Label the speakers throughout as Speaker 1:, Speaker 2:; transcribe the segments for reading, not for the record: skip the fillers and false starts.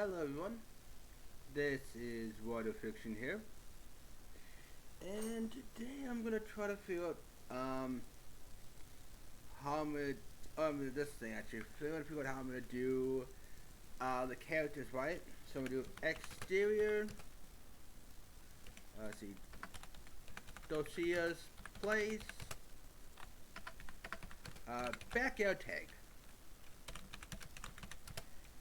Speaker 1: Hello everyone, this is Water Fiction here, and today I'm gonna try to figure out how I'm gonna this thing actually. I'm gonna figure out how I'm gonna do the characters right. So I'm gonna do exterior. Let's see, Dosia's place, backyard tag,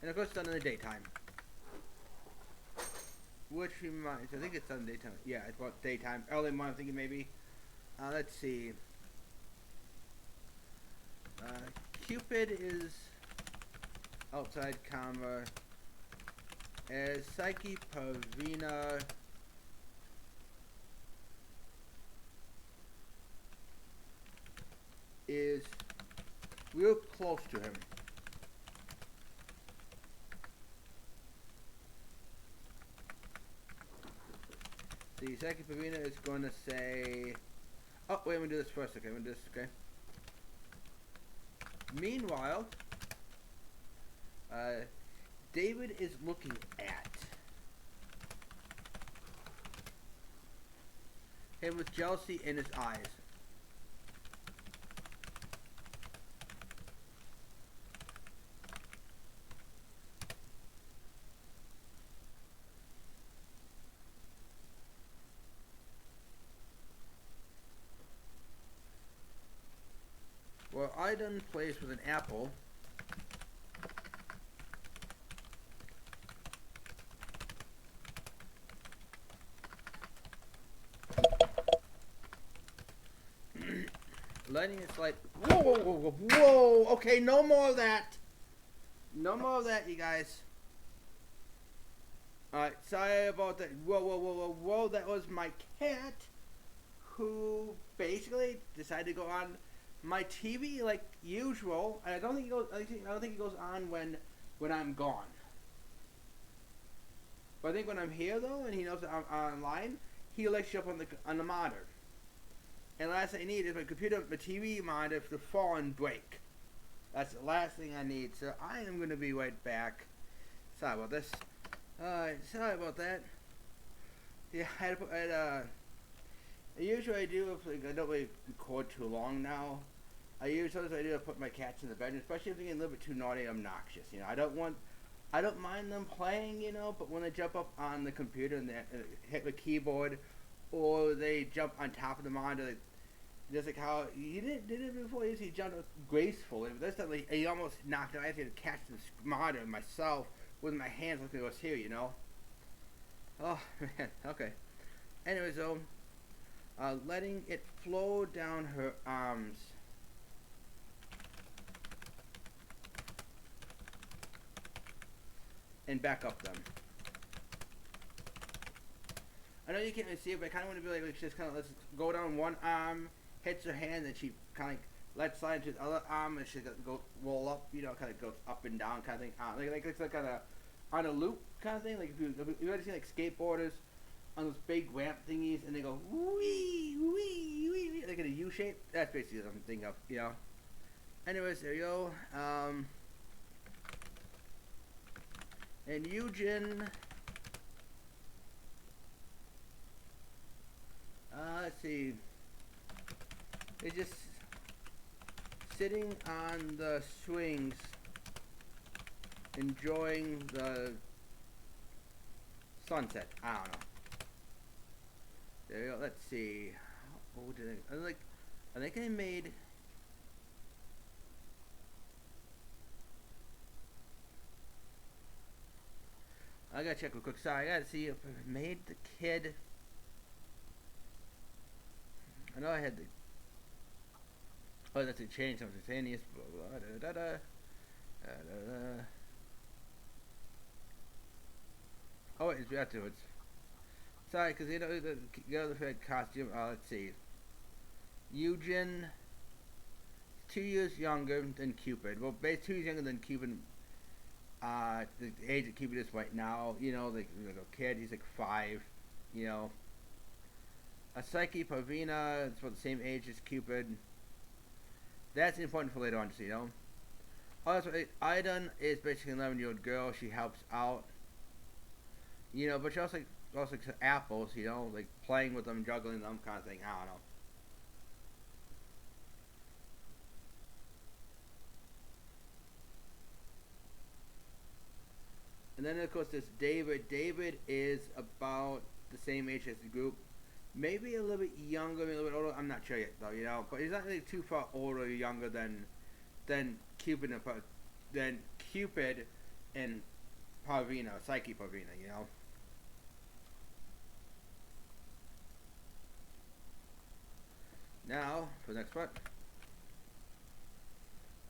Speaker 1: and of course it's done in the daytime. Which reminds, I think it's done daytime. Yeah, it's about daytime, early morning. I'm thinking maybe. Let's see. Uh, Cupid is outside camera. As Psyche Pavina is real close to him. The Psyche Pavina is going to say, oh wait, I'm going to do this first. Okay, I'm going to do this. Okay. Meanwhile, David is looking at him with jealousy in his eyes. Well, Aidan plays with an apple. Lighting is like, whoa, whoa, whoa, whoa, whoa. Okay, no more of that. No more of that, you guys. Alright, sorry about that. Whoa, whoa, whoa, whoa, whoa. That was my cat who basically decided to go on my TV like usual. And I don't think it goes. I don't think it goes on when I'm gone. But I think when I'm here though, and he knows that I'm online, he likes to up on the monitor. And the last thing I need is my computer, my TV monitor to fall and break. That's the last thing I need. So I am going to be right back. Sorry about this. Sorry about that. Yeah, usually I do if like, I don't really record too long now. I usually put my cats in the bedroom, especially if they're getting a little bit too naughty, obnoxious. You know, I don't mind them playing, you know, but when they jump up on the computer and they hit the keyboard, or they jump on top of the monitor, just like how he did it before. He jumped up gracefully, but this time like, he almost knocked it. I had to catch the monitor myself with my hands like it was here, you know. Oh man, okay. Anyways, though, letting it flow down her arms. And back up them. I know you can't really see it, but I kind of want to be like just kind of let's go down one arm, hits her hand, then she kind of lets slide into the other arm, and she go roll up, you know, kind of goes up and down kind of thing. Like it's like kind of on a loop kind of thing. Like if you ever seen like skateboarders on those big ramp thingies, and they go wee wee wee wee like in a U shape. That's basically what I'm thinking of, you know. Anyways, there you go. And Eugen. Let's see. He's just sitting on the swings, enjoying the sunset. I don't know. There you go. Let's see. Oh, I think I made. I gotta check real quick. Sorry, I gotta see if I made the kid. I know I had the. Oh, that's a change. Simultaneous. Blah, blah, da, da, da, da, da, da. Oh, wait, it's afterwards. Sorry, because you know the other Fed costume. Let's see. Eugen, 2 years younger than Cupid. Well, 2 years younger than Cupid. The age of Cupid is right now. You know, like a kid. He's like 5. You know. A Psyche Pavina is about the same age as Cupid. That's important for later on to see, you know. Oh, that's right. Aidan is basically an 11-year-old girl. She helps out. You know, but she also likes apples. You know, like playing with them, juggling them, kind of thing. I don't know. And then of course there's David. David is about the same age as the group, maybe a little bit younger, maybe a little bit older. I'm not sure yet though, you know. But he's not really too far older or younger than Cupid and than Cupid and Parvina, Psyche Parvina, you know. Now for the next part.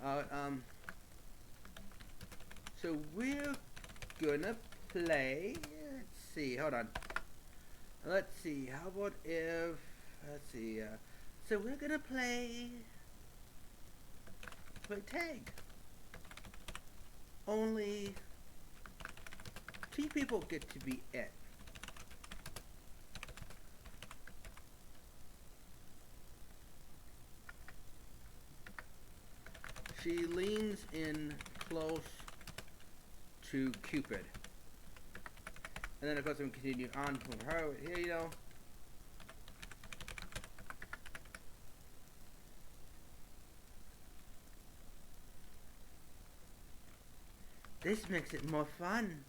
Speaker 1: Uh, um, so we're gonna play. Let's see. Hold on. Let's see. How about if let's see. So we're gonna play tag. Only two people get to be it. She leans in close to Cupid. And then of course I'm continuing on from her here, you know. This makes it more fun.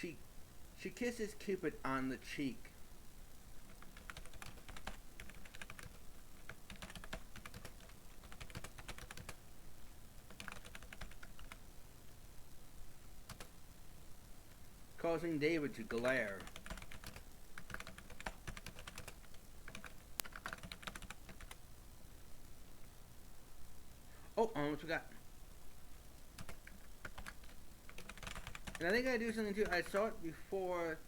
Speaker 1: She she kisses Cupid on the cheek. Causing David to glare. Oh, I almost forgot. And I think I do something too. I saw it before.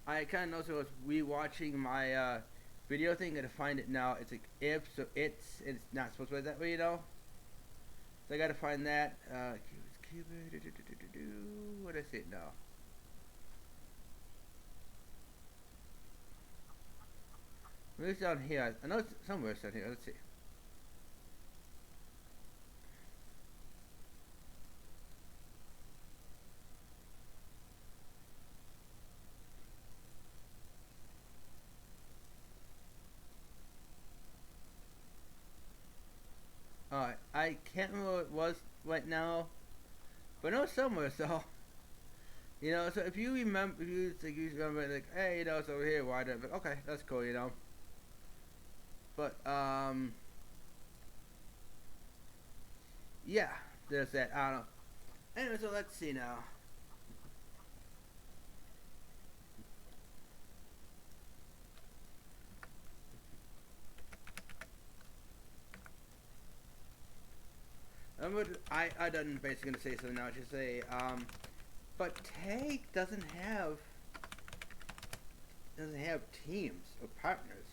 Speaker 1: I kind of noticed I was rewatching my video thing. Gotta find it now. It's like if, so it's not supposed to be that way, you know. So I gotta find that. Cupid. What is it now? Maybe it's down here. I know it's somewhere down here. Let's see. I can't remember what it was right now, but I know it's somewhere. So you know, so if you remember, if you remember, like, hey, you know, it's over here. Why don't? Okay, that's cool, you know. But yeah, there's that. I don't know. Anyway, so let's see now. I done basically gonna say something now. I should say, but Tag doesn't have teams or partners.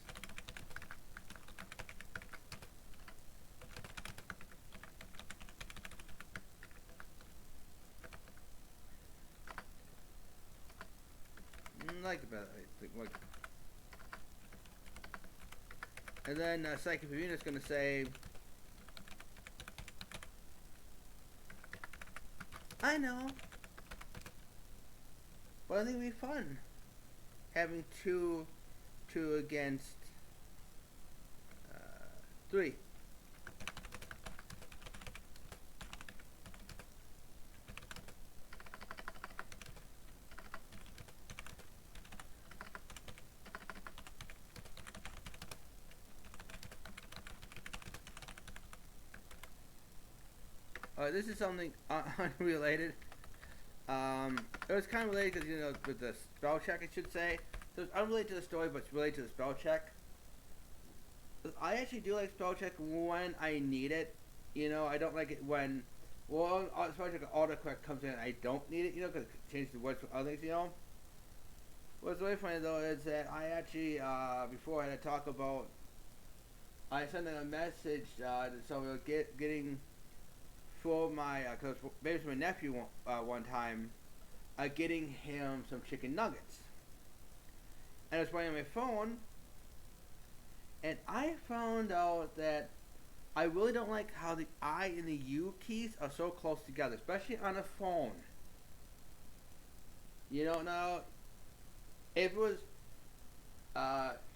Speaker 1: Like about like, and then Psyche Pavina's gonna say, I know, but I think it'd be fun having two against three. This is something unrelated. It was kind of related because, you know, with the spell check, I should say. So it's unrelated to the story, but it's related to the spell check. I actually do like spell check when I need it. You know, I don't like it when, well, spell check autocorrect comes in and I don't need it, you know, because it changes the words for other things, you know. What's really funny though is that I actually, before I had to talk about, I sent in a message to someone getting for my, cause maybe for my nephew one time, getting him some chicken nuggets, and I was playing on my phone, and I found out that I really don't like how the I and the U keys are so close together, especially on a phone. You know, now if it was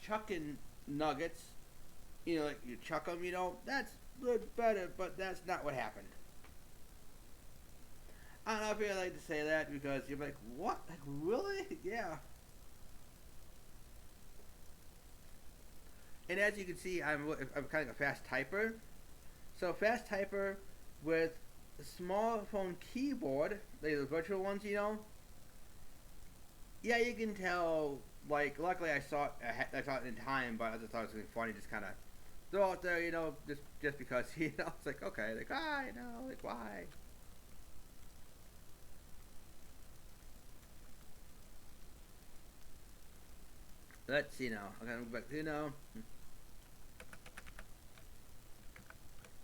Speaker 1: chucking nuggets, you know, like you chuck them, you know, that's a little better, but that's not what happened. I don't know if you like to say that because you're like, what? Like, really? Yeah. And as you can see, I'm kind of a fast typer. So fast typer with a small phone keyboard, like the virtual ones, you know. Yeah, you can tell. Like, luckily I saw it in time, but I just thought it was something funny, just kind of throw out there, you know, just because, you know, it's like okay, like I know, like why? Let's see now. Okay, I'm back to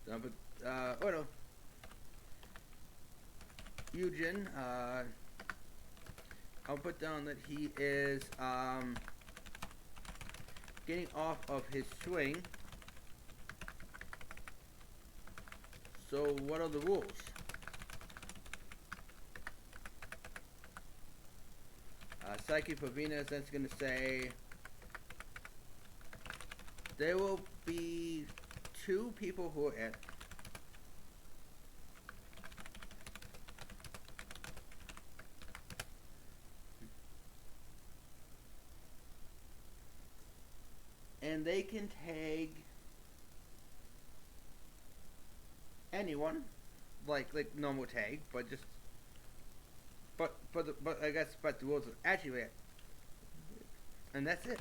Speaker 1: but oh no, Eugen. I'll put down that he is getting off of his swing. So what are the rules? Psyche Pavina is that's going to say there will be two people who are at and they can tag anyone like normal tag, but just but I guess but the rules are actually and that's it.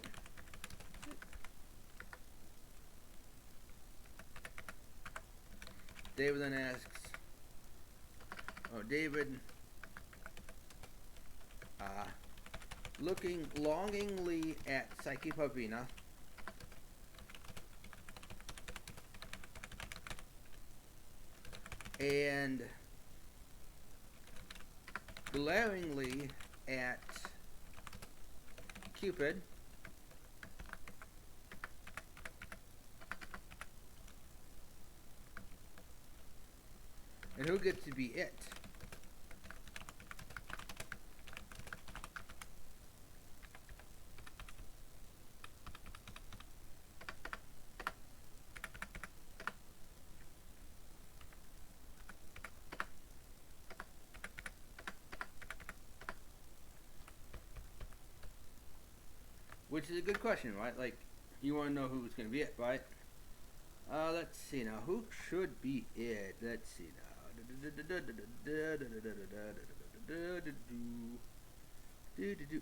Speaker 1: David then asks, oh David, looking longingly at Psyche Pavina. And glaringly at Cupid. And who gets to be it? Which is a good question, right? Like, you want to know who's going to be it, right? Let's see now. Who should be it? Let's see now.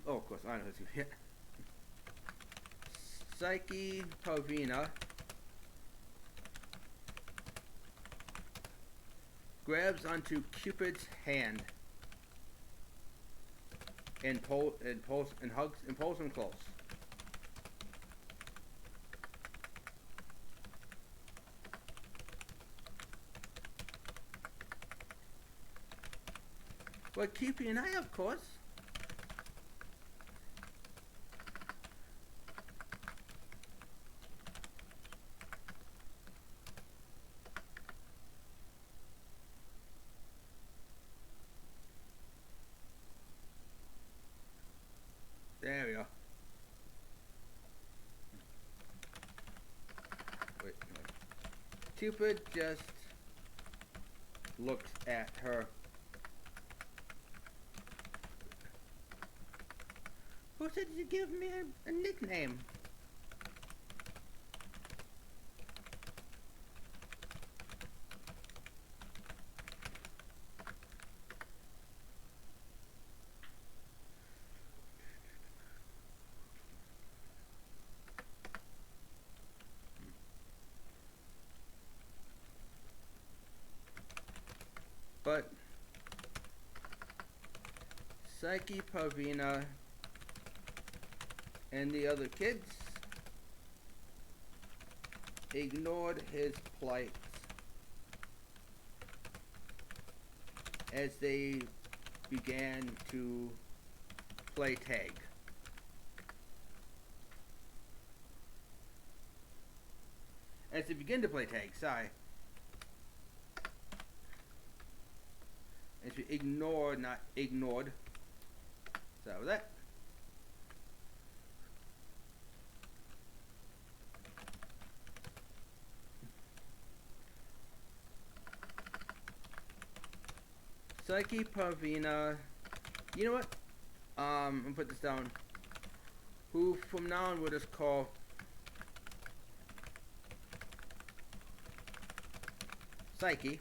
Speaker 1: Oh, of course, I know who's going to be it. Psyche Pavina grabs onto Cupid's hand and pulls him close. But keeping an eye, of course. There we go. Wait. Cupid just looks at her. Who said you give me a nickname? But Psyche Pavina and the other kids ignored his plight as they began to play tag. As they begin to play tag, sorry. It should be ignored, not ignored. So that. Psyche Parvina. You know what? I'm gonna put this down. Who from now on we'll just call Psyche.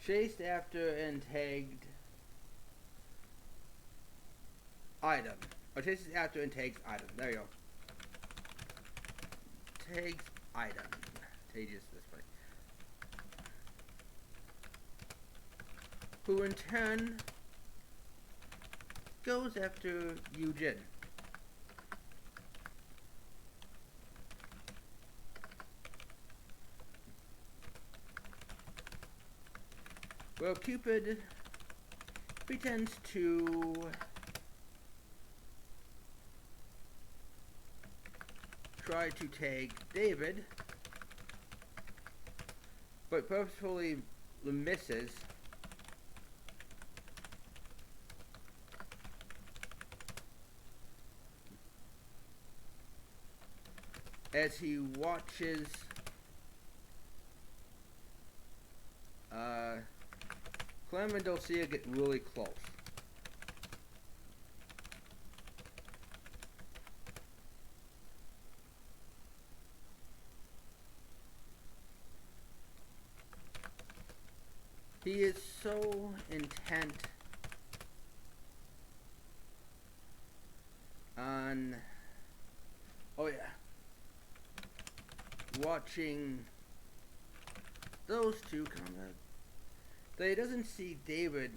Speaker 1: Chased after and tagged item. Or chases after and tags item. There you go. Tags item. Tages this way. Who in turn goes after Eugene. Well, Cupid pretends to try to tag David, but purposefully misses. As he watches Clem and Dulcia get really close. He is so intent on, oh yeah, watching those two come out that he doesn't see David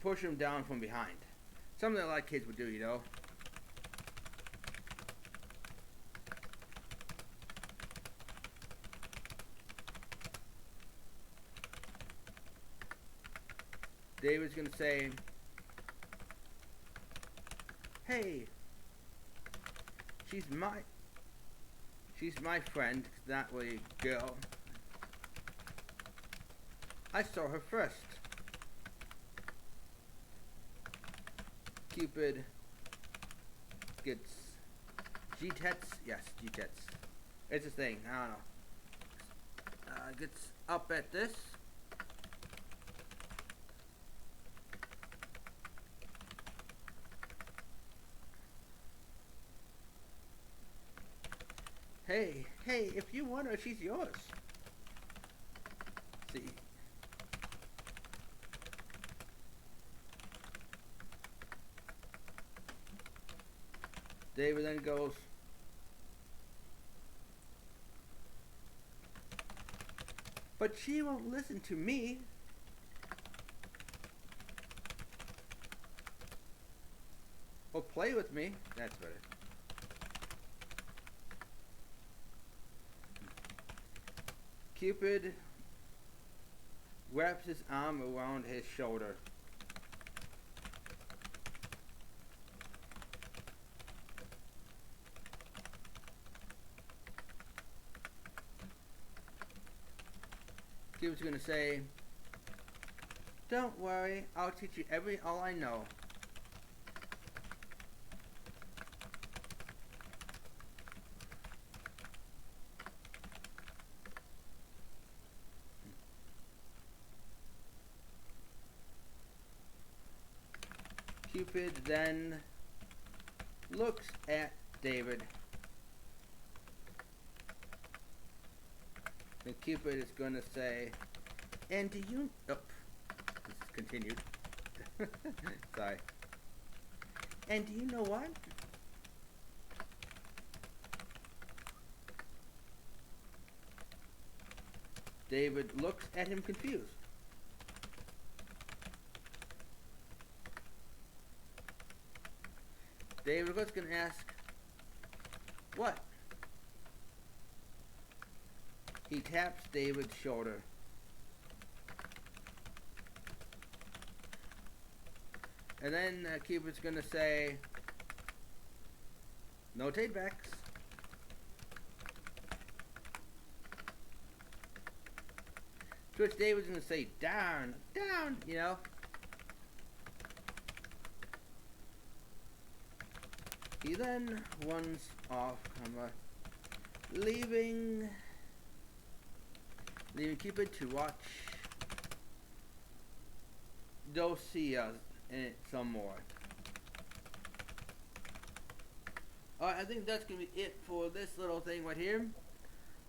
Speaker 1: push him down from behind. Something that a lot of kids would do, you know. David's gonna say, hey, she's my friend, not really a girl. I saw her first. Cupid gets G-tets? Yes, G-tets. It's a thing, I don't know. Gets up at this. Hey, if you want her, she's yours. See. David then goes, but she won't listen to me. Or play with me. That's better. Cupid wraps his arm around his shoulder. Cupid's gonna say, don't worry, I'll teach you all I know. Cupid then looks at David. And Cupid is gonna say, and do you, oh, this is continued. Sorry. And do you know what? David looks at him confused. David was gonna ask, what? He taps David's shoulder. And then Cupid's gonna say, no take backs. Twitch Dave was gonna say down, down, you know. He then runs off, leaving Cupid to watch Dulcia in it some more. Alright, I think that's gonna be it for this little thing right here.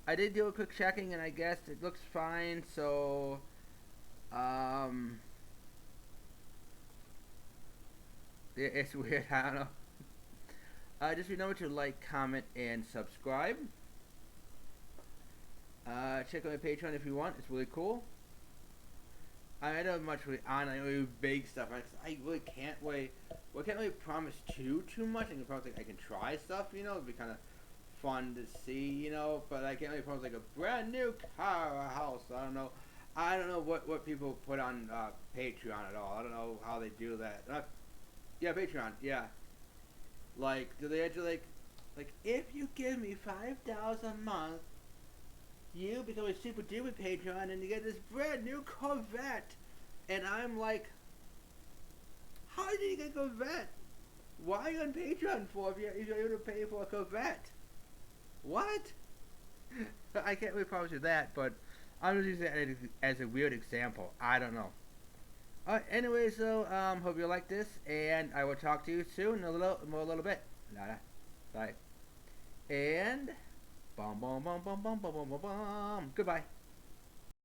Speaker 1: I did do a quick checking and I guess it looks fine, so yeah, it's weird, I don't know. Just remember to like, comment, and subscribe. Check out my Patreon if you want, it's really cool. I don't have much really on, I really big stuff. I really can't really promise too much. I can promise like I can try stuff, you know, it'd be kind of fun to see, you know, but I can't really promise like a brand new car or a house. I don't know what people put on Patreon at all. I don't know how they do that. Yeah, Patreon, yeah. Like, do they actually like if you give me $5 a month, you become a super duper Patreon and you get this brand new Corvette. And I'm like, how did you get a Corvette? Why are you on Patreon for if you're able to pay for a Corvette? What? I can't really promise you that, but I'm just using it as a weird example. I don't know. Alright, anyway, so hope you like this, and I will talk to you soon in a little bit. Bye. And bum bum bum bum bum bum bum bum. Goodbye.